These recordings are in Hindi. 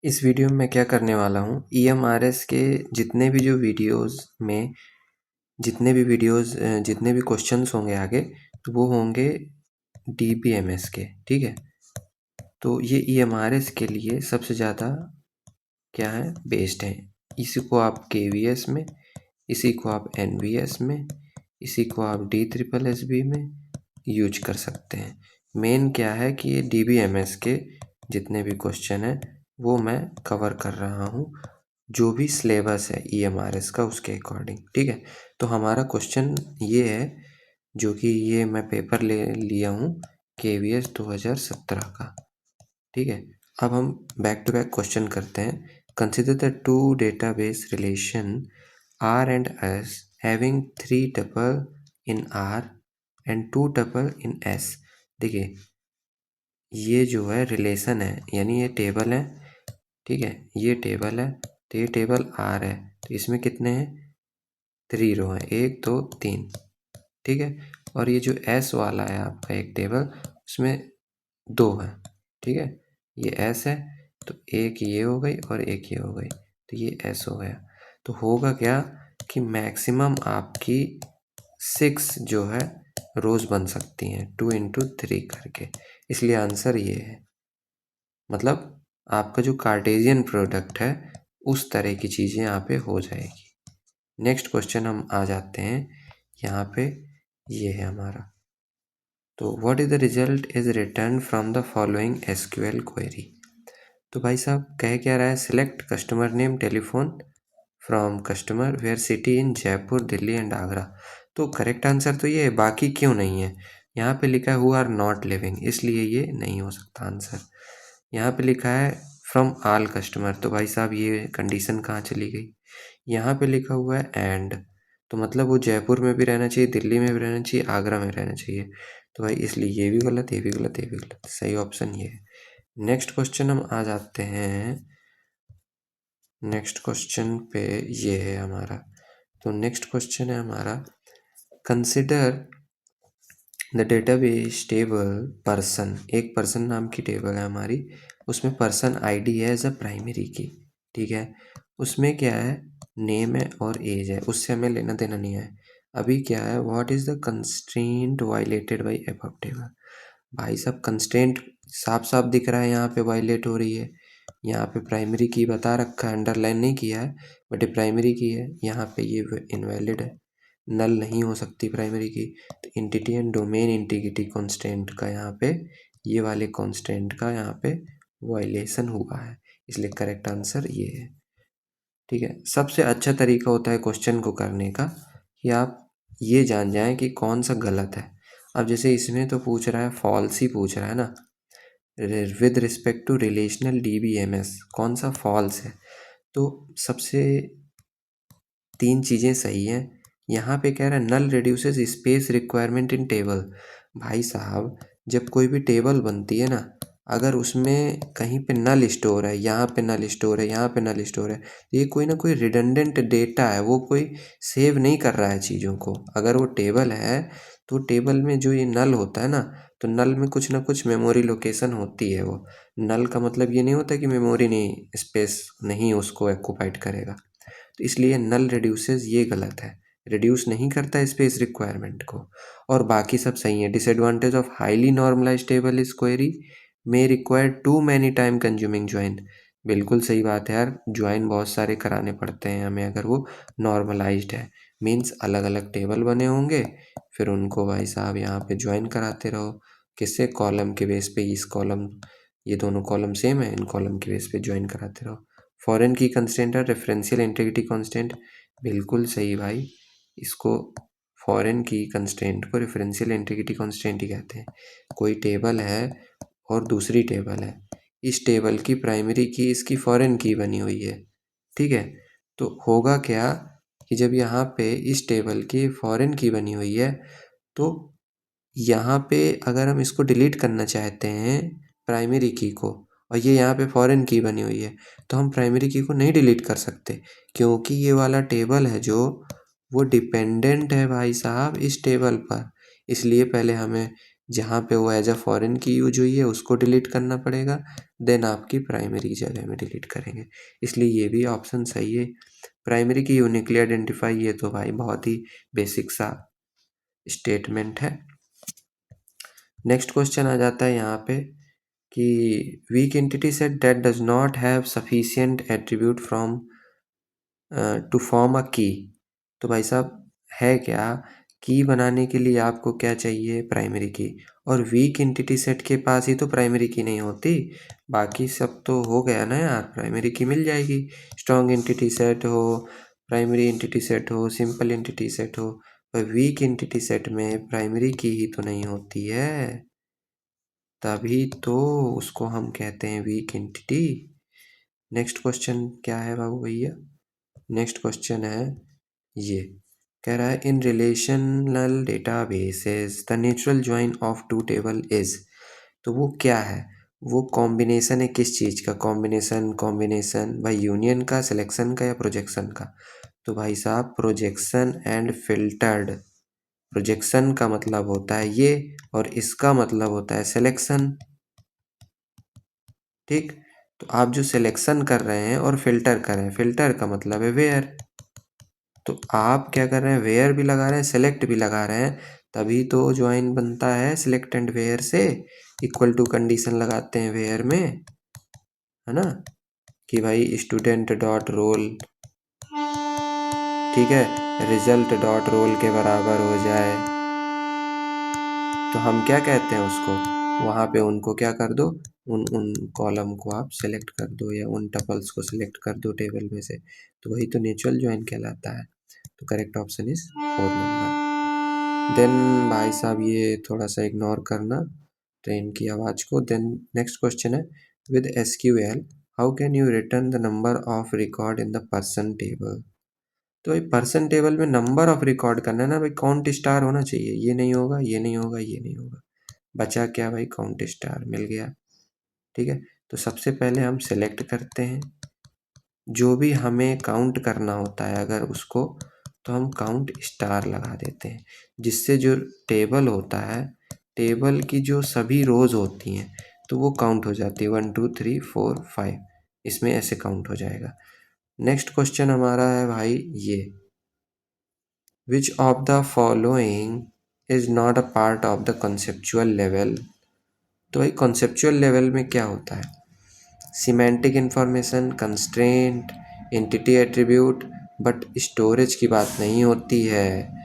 इस वीडियो में मैं क्या करने वाला हूँ, EMRS के जितने भी जितने भी क्वेश्चंस होंगे आगे, तो वो होंगे DBMS के। ठीक है, तो ये EMRS के लिए सबसे ज़्यादा क्या है, बेस्ड है। इसी को आप KVS में, इसी को आप NVS में, इसी को आप DSSS में यूज कर सकते हैं। मेन क्या है कि ये DBMS के जितने भी क्वेश्चन हैं वो मैं कवर कर रहा हूँ, जो भी सिलेबस है EMRS का उसके अकॉर्डिंग। ठीक है, तो हमारा क्वेश्चन ये है, जो कि ये मैं पेपर ले लिया हूँ KVS 2017 का। ठीक है, अब हम बैक टू बैक क्वेश्चन करते हैं। Consider the two database relation R and S having 3 tuple in R and 2 tuple in S। देखिए, ये जो है रिलेशन है, यानी ये टेबल है। ठीक है, ये टेबल है, तो ये टेबल R है, तो इसमें कितने हैं, 3 रो हैं, 1 2 3। ठीक है, और ये जो S वाला है आपका एक टेबल, उसमें 2 है। ठीक है, ये S है, तो एक ये हो गई और एक ये हो गई, तो ये S हो गया। तो होगा क्या कि मैक्सिमम आपकी 6 जो है रोज बन सकती हैं 2 into 3 करके, इसलिए आंसर ये है। मतलब आपका जो कार्टेशियन प्रोडक्ट है उस तरह की चीज़ें यहाँ पे हो जाएगी। नेक्स्ट क्वेश्चन हम आ जाते हैं यहाँ पे, ये है हमारा। तो what is the result is return from the following SQL query. तो भाई साहब कह क्या रहा है, select customer name telephone from customer where city in Jaipur Delhi and Agra. तो करेक्ट आंसर तो ये है, बाकी क्यों नहीं है। यहाँ पे लिखा है हु आर नॉट लिविंग, इसलिए ये नहीं हो सकता आंसर। यहाँ पे लिखा है फ्रॉम ऑल कस्टमर, तो भाई साहब ये कंडीशन कहाँ चली गई। यहाँ पे लिखा हुआ है एंड, तो मतलब वो जयपुर में भी रहना चाहिए, दिल्ली में भी रहना चाहिए, आगरा में रहना चाहिए। तो भाई इसलिए ये भी गलत, ये भी गलत, ये भी गलत, सही ऑप्शन ये है। नेक्स्ट क्वेश्चन हम आ जाते हैं, नेक्स्ट क्वेश्चन पे ये है हमारा। तो नेक्स्ट क्वेश्चन है हमारा, consider the database table person. एक पर्सन नाम की टेबल है हमारी, उसमें पर्सन आईडी है एज अ प्राइमरी की। ठीक है, उसमें क्या है, नेम है और एज है, उससे हमें लेना देना नहीं है। अभी क्या है, what is the constraint violated by above table. भाई साहब कंस्ट्रेंट साफ साफ दिख रहा है, यहाँ पे वायलेट हो रही है। यहाँ पे प्राइमरी की बता रखा है, अंडरलाइन नहीं किया है, बट ये प्राइमरी की है। यहाँ पे ये इनवैलिड है, नल नहीं हो सकती प्राइमरी की। तो entity and domain integrity constant का यहाँ पे, ये वाले कॉन्स्टेंट का यहाँ पे वायलेशन हुआ है, इसलिए करेक्ट आंसर ये है। ठीक है, सबसे अच्छा तरीका होता है क्वेश्चन को करने का कि आप ये जान जाएं कि कौन सा गलत है। अब जैसे इसमें तो पूछ रहा है, फॉल्स ही पूछ रहा है ना, with respect to relational DBMS कौन सा फॉल्स है। तो सबसे 3 चीज़ें सही हैं। यहाँ पे कह रहा है null reduces space requirement in table. भाई साहब जब कोई भी टेबल बनती है ना, अगर उसमें कहीं पे नल स्टोर है, यहाँ पे नल स्टोर है, यहाँ पे नल स्टोर है, तो ये कोई ना कोई रिडंडेंट डेटा है, वो कोई सेव नहीं कर रहा है चीज़ों को। अगर वो टेबल है तो टेबल में जो ये नल होता है ना, तो नल में कुछ ना कुछ मेमोरी लोकेशन होती है। वो नल का मतलब ये नहीं होता कि मेमोरी नहीं, स्पेस नहीं उसको ऑक्यूपाइड करेगा। तो इसलिए नल रिड्यूसेस ये गलत है, रिड्यूस नहीं करता स्पेस रिक्वायरमेंट को। और बाकी सब सही है। Disadvantage of highly normalised table is query may require too many time consuming join. बिल्कुल सही बात है यार, ज्वाइन बहुत सारे कराने पड़ते हैं हमें अगर वो नॉर्मलाइज्ड है। मीन्स अलग अलग टेबल बने होंगे, फिर उनको भाई साहब यहाँ पे ज्वाइन कराते रहो। किससे, कॉलम के बेस पे, इस कॉलम, ये दोनों कॉलम सेम है, इन कॉलम के बेस पे ज्वाइन कराते रहो। फॉरेन की कंस्टेंट है रेफरेंशियल इंटीग्रिटी कांस्टेंट, बिल्कुल सही भाई। इसको फॉरेन की कंस्टेंट को रेफरेंशियल इंटीग्रिटी कांस्टेंट ही कहते हैं। कोई टेबल है और दूसरी टेबल है, इस टेबल की प्राइमरी की इसकी फॉरेन की बनी हुई है। ठीक है, तो होगा क्या कि जब यहाँ पे इस टेबल की फॉरेन की बनी हुई है, तो यहाँ पे अगर हम इसको डिलीट करना चाहते हैं प्राइमरी की को, और ये यहाँ पे फॉरेन की बनी हुई है, तो हम प्राइमरी की को नहीं डिलीट कर सकते, क्योंकि ये वाला टेबल है जो, वो डिपेंडेंट है भाई साहब इस टेबल पर। इसलिए पहले हमें जहाँ पे वो एज अ फॉरेन की यूज हुई है उसको डिलीट करना पड़ेगा, देन आपकी प्राइमरी जगह में डिलीट करेंगे। इसलिए ये भी ऑप्शन सही है। प्राइमरी की यूनिकली आइडेंटिफाई, ये तो भाई बहुत ही बेसिक सा स्टेटमेंट है। नेक्स्ट क्वेश्चन आ जाता है यहाँ पे कि weak entity set that does not have sufficient attribute from to form a key. तो भाई साहब है क्या, की बनाने के लिए आपको क्या चाहिए, प्राइमरी की। और वीक एंटिटी सेट के पास ही तो प्राइमरी की नहीं होती, बाकी सब तो हो गया ना यार, प्राइमरी की मिल जाएगी। स्ट्रॉन्ग एंटिटी सेट हो, प्राइमरी एंटिटी सेट हो, सिंपल एंटिटी सेट हो, पर वीक एंटिटी सेट में प्राइमरी की ही तो नहीं होती है, तभी तो उसको हम कहते हैं वीक एंटिटी। नेक्स्ट क्वेश्चन क्या है बाबू भैया, नेक्स्ट क्वेश्चन है ये, कह रहा है in relational databases the natural join of two table is. तो वो क्या है, वो कॉम्बिनेशन है किस चीज़ का, कॉम्बिनेशन भाई यूनियन का, सिलेक्शन का, या प्रोजेक्शन का। तो भाई साहब प्रोजेक्शन एंड फिल्टर्ड। प्रोजेक्शन का मतलब होता है ये, और इसका मतलब होता है सिलेक्शन। ठीक, तो आप जो सिलेक्शन कर रहे हैं और फिल्टर कर रहे हैं, फिल्टर का मतलब है वेयर। तो आप क्या कर रहे हैं, वेयर भी लगा रहे हैं, सेलेक्ट भी लगा रहे हैं, तभी तो ज्वाइन बनता है सिलेक्ट एंड वेयर से। इक्वल टू कंडीशन लगाते हैं वेयर में, है ना, कि भाई स्टूडेंट डॉट रोल, ठीक है, रिजल्ट डॉट रोल के बराबर हो जाए। तो हम क्या कहते हैं उसको, वहाँ पे उनको क्या कर दो, उन उन कॉलम को आप सेलेक्ट कर दो, या उन टपल्स को सेलेक्ट कर दो टेबल में से, तो वही तो नेचुरल ज्वाइन कहलाता है। तो correct option is 4 number. Then भाई साहब ये थोड़ा सा इग्नोर करना ट्रेन की आवाज़ को। देन नेक्स्ट क्वेश्चन है with SQL how can you return the number of record in the person table. तो भाई पर्सन टेबल में नंबर ऑफ रिकॉर्ड करना है ना भाई, काउंट स्टार होना चाहिए, ये नहीं होगा, ये नहीं होगा, ये नहीं होगा, बचा क्या भाई, काउंट स्टार मिल गया। ठीक है, तो सबसे पहले हम सेलेक्ट करते हैं, जो भी हमें काउंट करना होता है अगर उसको, तो हम काउंट स्टार लगा देते हैं, जिससे जो टेबल होता है, टेबल की जो सभी रोज होती हैं तो वो काउंट हो जाती है, 1 2 3 4 5, इसमें ऐसे काउंट हो जाएगा। नेक्स्ट क्वेश्चन हमारा है भाई ये, which of the following is not a part of the conceptual level. तो भाई कॉन्सेप्चुअल लेवल में क्या होता है, semantic information, constraint, entity attribute, but storage की बात नहीं होती है।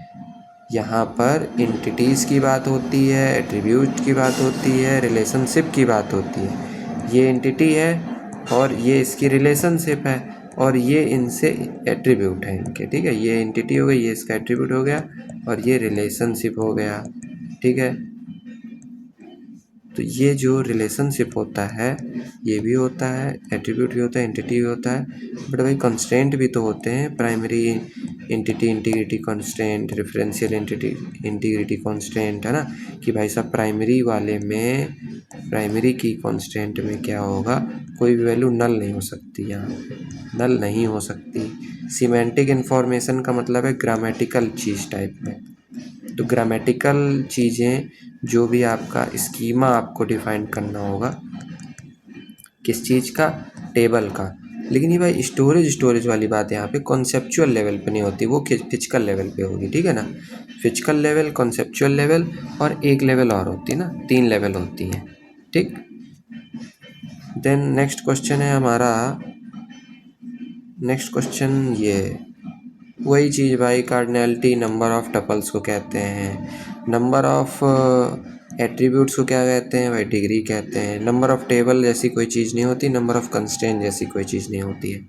यहाँ पर एंटिटीज़ की बात होती है, एट्रीब्यूट की बात होती है, रिलेशनशिप की बात होती है। ये एंटिटी है और ये इसकी रिलेशनशिप है, और ये इनसे एट्रीब्यूट है इनके, ठीक है, ये एंटिटी हो गई, ये इसका एट्रीब्यूट हो गया, और ये रिलेशनशिप हो गया। ठीक है, तो ये जो रिलेशनशिप होता है ये भी होता है, एट्रीब्यूट भी होता है, एंटिटी भी होता है, बट भाई कंस्ट्रेंट भी तो होते हैं, primary entity integrity constraint, referential entity integrity constraint, है ना, कि भाई साहब प्राइमरी वाले में, प्राइमरी की कंस्ट्रेंट में क्या होगा, कोई भी वैल्यू नल नहीं हो सकती, यहाँ पे नल नहीं हो सकती। सिमेंटिक इन्फॉर्मेशन का मतलब है ग्रामेटिकल चीज़ टाइप में, तो ग्रामेटिकल चीज़ें जो भी आपका स्कीमा आपको डिफाइन करना होगा, किस चीज़ का, टेबल का। लेकिन ये भाई स्टोरेज वाली बात यहाँ पे कॉन्सेप्चुअल लेवल पे नहीं होती, वो फिजिकल लेवल पे होगी, ठीक है ना, फिजिकल लेवल, कॉन्सेप्चुअल लेवल, और एक लेवल और होती है ना, 3 लेवल होती हैं। ठीक, देन नेक्स्ट क्वेश्चन है हमारा, नेक्स्ट क्वेश्चन ये, वही चीज़ भाई, कार्डिनैलिटी नंबर ऑफ टपल्स को कहते हैं, नंबर ऑफ एट्रीब्यूट्स को क्या कहते हैं भाई, डिग्री कहते हैं, नंबर ऑफ टेबल जैसी कोई चीज़ नहीं होती, नंबर ऑफ कंस्ट्रेंट जैसी कोई चीज़ नहीं होती है।